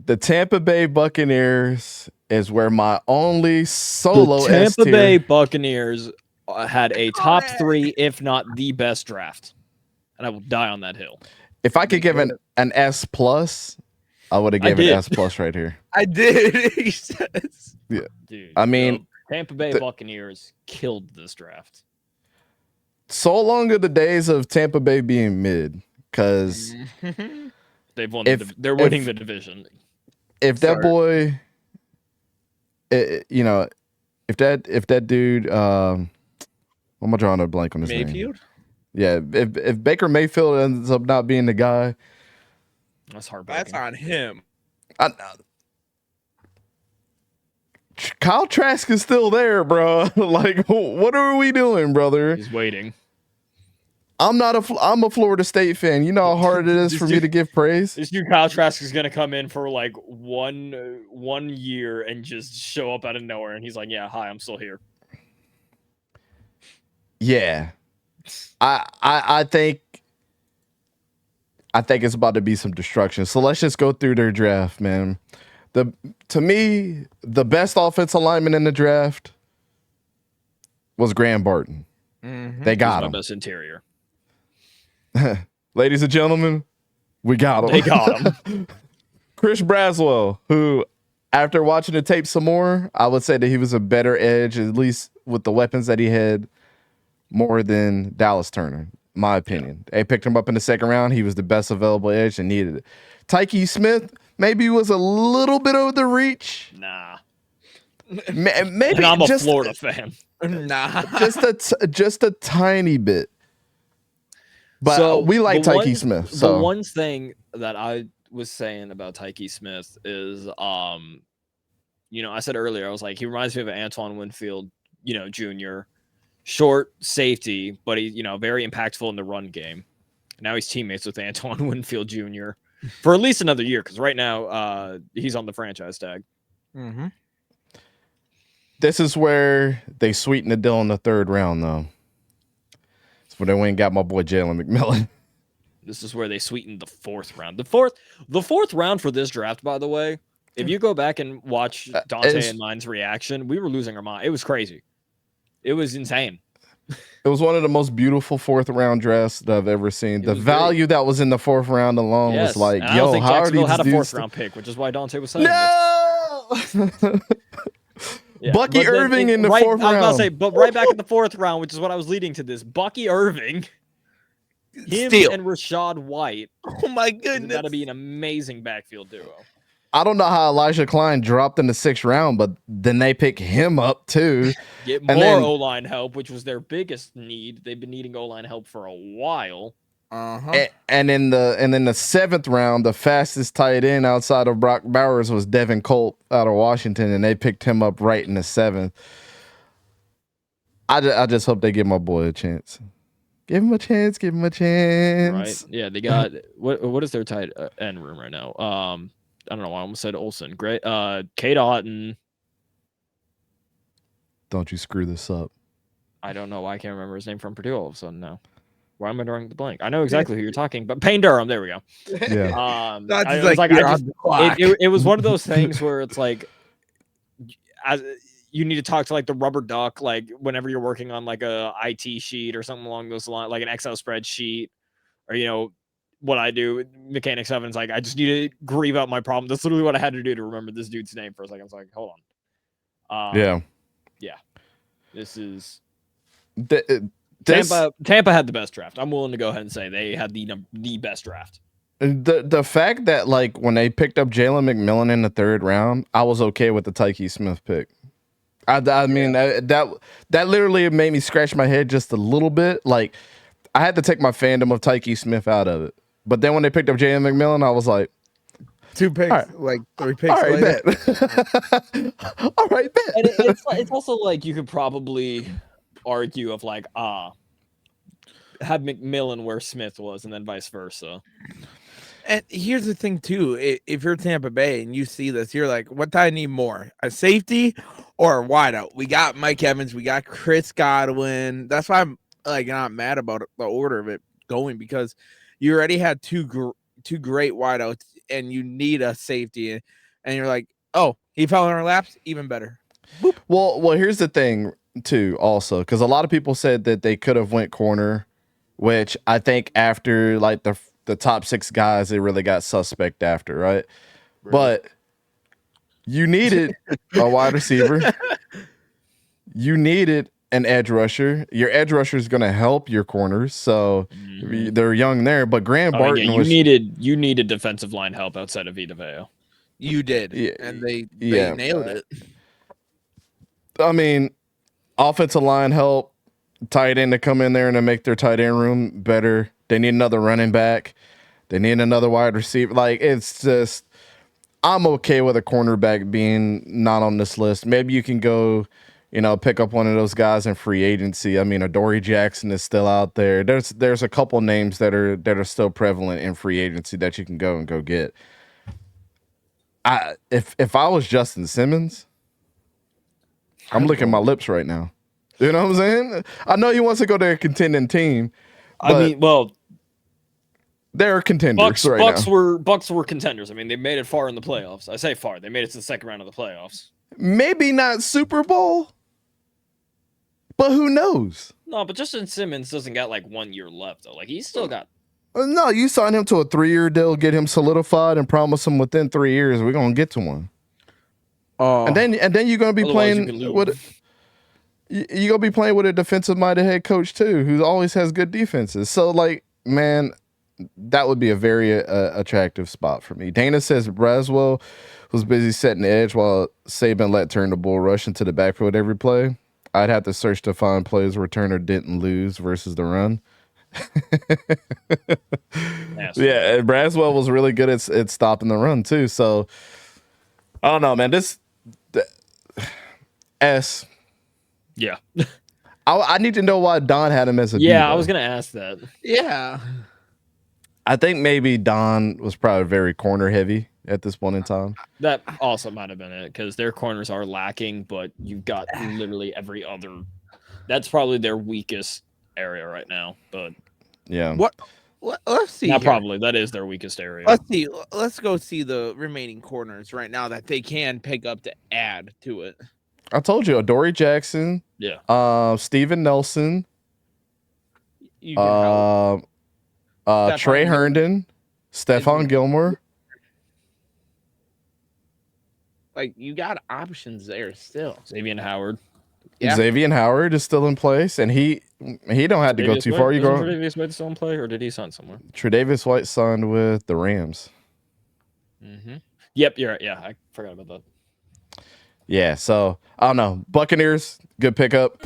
The Tampa Bay Buccaneers is where my only solo The Tampa S-tier. Bay Buccaneers had a top 3, if not the best draft. And I will die on that hill. If I could give an S+, I would have given S+ right here. I did. He says. Yeah. Dude, I mean, Tampa Bay Buccaneers killed this draft. So long are the days of Tampa Bay being mid, because they've won. They're winning the division. If that boy, if that dude, I'm drawing a blank on his name. Yeah, if Baker Mayfield ends up not being the guy, that's heartbreaking. That's on him. Kyle Trask is still there, bro. Like, what are we doing, brother? He's waiting. I'm a Florida State fan. You know how hard it is for me to give praise. This dude Kyle Trask is gonna come in for like one year and just show up out of nowhere, and he's like, "Yeah, hi, I'm still here." Yeah, I think it's about to be some destruction. So let's just go through their draft, man. To me, the best offensive lineman in the draft was Graham Barton. Mm-hmm. They got him. My best interior. Ladies and gentlemen, we got him. They got him. Chris Braswell, who, after watching the tape some more, I would say that he was a better edge, at least with the weapons that he had, more than Dallas Turner, my opinion. They picked him up in the second round. He was the best available edge and needed it. 𝗕𝘂𝘀𝗶𝘲𝗀𝗀 Smith maybe was a little bit over the reach. Nah. Maybe and I'm a Florida fan. Nah. just a tiny bit. But so we like 𝗕𝘂𝘀𝗀𝘀𝗀𝗀 Smith. So the one thing that I was saying about 𝗕𝘂𝘀𝗀𝗀𝗀 Smith is, I said earlier, I was like, he reminds me of Antoine Winfield, Jr., short safety, but he, very impactful in the run game. Now he's teammates with Antoine Winfield Jr. for at least another year, because right now he's on the franchise tag. Mm-hmm. This is where they sweeten the deal in the third round, though. It's where they went and got my boy Jalen McMillan. This is where they sweetened the fourth round. The fourth round for this draft, by the way, if you go back and watch Dante and mine's reaction, we were losing our mind. It was crazy. It was insane. It was one of the most beautiful fourth round drafts that I've ever seen. The value that was in the fourth round alone was like, and I don't think how Jacksonville are these had a dudes fourth round pick, which is why Dante was saying no! Yeah, Bucky Irving in the fourth round. I was about to say, but right back in the fourth round, which is what I was leading to this. Bucky Irving, him and Rashad White. Oh my goodness. That'd be an amazing backfield duo. I don't know how Elijah Klein dropped in the sixth round, but then they pick him up too. Get more O-line help, which was their biggest need. They've been needing O-line help for a while. Uh-huh. And in the seventh round, the fastest tight end outside of Brock Bowers was Devin Colt out of Washington, and they picked him up right in the seventh. I just hope they give my boy a chance. Give him a chance. Give him a chance. Right? Yeah, they got what is their tight end room right now? I don't know. I almost said Olsen. Great. Kate Otten. Don't you screw this up. I don't know why I can't remember his name from Purdue all of a sudden now. Why am I drawing the blank? I know exactly who you're talking, but Payne Durham. There we go. Yeah. It was one of those things where it's like, as you need to talk to like the rubber duck, like whenever you're working on like a IT sheet or something along those lines, like an Excel spreadsheet, or what I do, Mechanic 7's like, I just need to grieve out my problem. That's literally what I had to do to remember this dude's name for a second. I was like, hold on. Yeah. This is Tampa had the best draft. I'm willing to go ahead and say they had the best draft. The fact that like when they picked up Jalen McMillan in the third round, I was okay with the 𝗕𝘂𝘀𝗀𝘀 Smith pick. I mean that literally made me scratch my head just a little bit. Like I had to take my fandom of 𝗕𝘂𝘀𝘀𝘀𝘀 Smith out of it. But then when they picked up Jalen McMillan, I was like, 2 picks, right. like 3 picks. All right, later. bet. All right, bet. And it's also like you could probably argue of like have McMillan where Smith was, and then vice versa. And here's the thing too: if you're Tampa Bay and you see this, you're like, "What do I need more? A safety or a wideout?" We got Mike Evans, we got Chris Godwin. That's why I'm like not mad about the order of it going, because you already had 2 two great wideouts, and you need a safety, and you're like, oh, he fell in our laps, even better. Boop. Well, here's the thing too, also, because a lot of people said that they could have went corner, which I think after like the top 6 guys, it really got suspect after, right? Really? But you needed a wide receiver. You needed an edge rusher. Your edge rusher is going to help your corners, so they're young there. But Graham Barton, you needed defensive line help outside of Vita Vea. You did, and they nailed it. I mean, offensive line help, tight end to come in there and to make their tight end room better. They need another running back. They need another wide receiver. Like, it's just, I'm okay with a cornerback being not on this list. Maybe you can go, pick up one of those guys in free agency. I mean, Adoree Jackson is still out there. There's a couple names that are still prevalent in free agency that you can go get. If I was Justin Simmons, I'm licking my lips right now. You know what I'm saying? I know he wants to go to a contending team. I mean, well, they're contenders right now. Bucks were contenders. I mean, they made it far in the playoffs. I say far. They made it to the second round of the playoffs. Maybe not Super Bowl, but who knows? No, but Justin Simmons doesn't got like 1 year left though. Like, he's still got. No, you sign him to a 3-year deal, get him solidified, and promise him within 3 years we're gonna get to one. And then you're gonna be playing with. You're gonna be playing with a defensive-minded head coach too, who always has good defenses. So, like, man, that would be a very attractive spot for me. Dana says Braswell was busy setting the edge while Saban let turn the bull rush into the backfield every play. I'd have to search to find plays where Turner didn't lose versus the run. Yeah, and Braswell was really good at stopping the run too. So, I don't know, man. Yeah. I need to know why Don had him as a B. Yeah, I was going to ask that. Yeah. I think maybe Don was probably very corner heavy at this point in time. That also might have been it, because their corners are lacking, but you've got literally every other. That's probably their weakest area right now. But yeah. Let's see. Not probably. That is their weakest area. Let's see. Let's go see the remaining corners right now that they can pick up to add to it. I told you, Adoree Jackson. Yeah. Steven Nelson. Trey Herndon. Stephon Gilmore. Like, you got options there still. Xavier Howard. Yeah. Xavier Howard is still in place, and he don't have to go too far. You go. Tre'Davious White still in play, or did he sign somewhere? Tre'Davious White signed with the Rams. Mm-hmm. Yep, you're right. Yeah, I forgot about that. Yeah, so I don't know. Buccaneers, good pickup.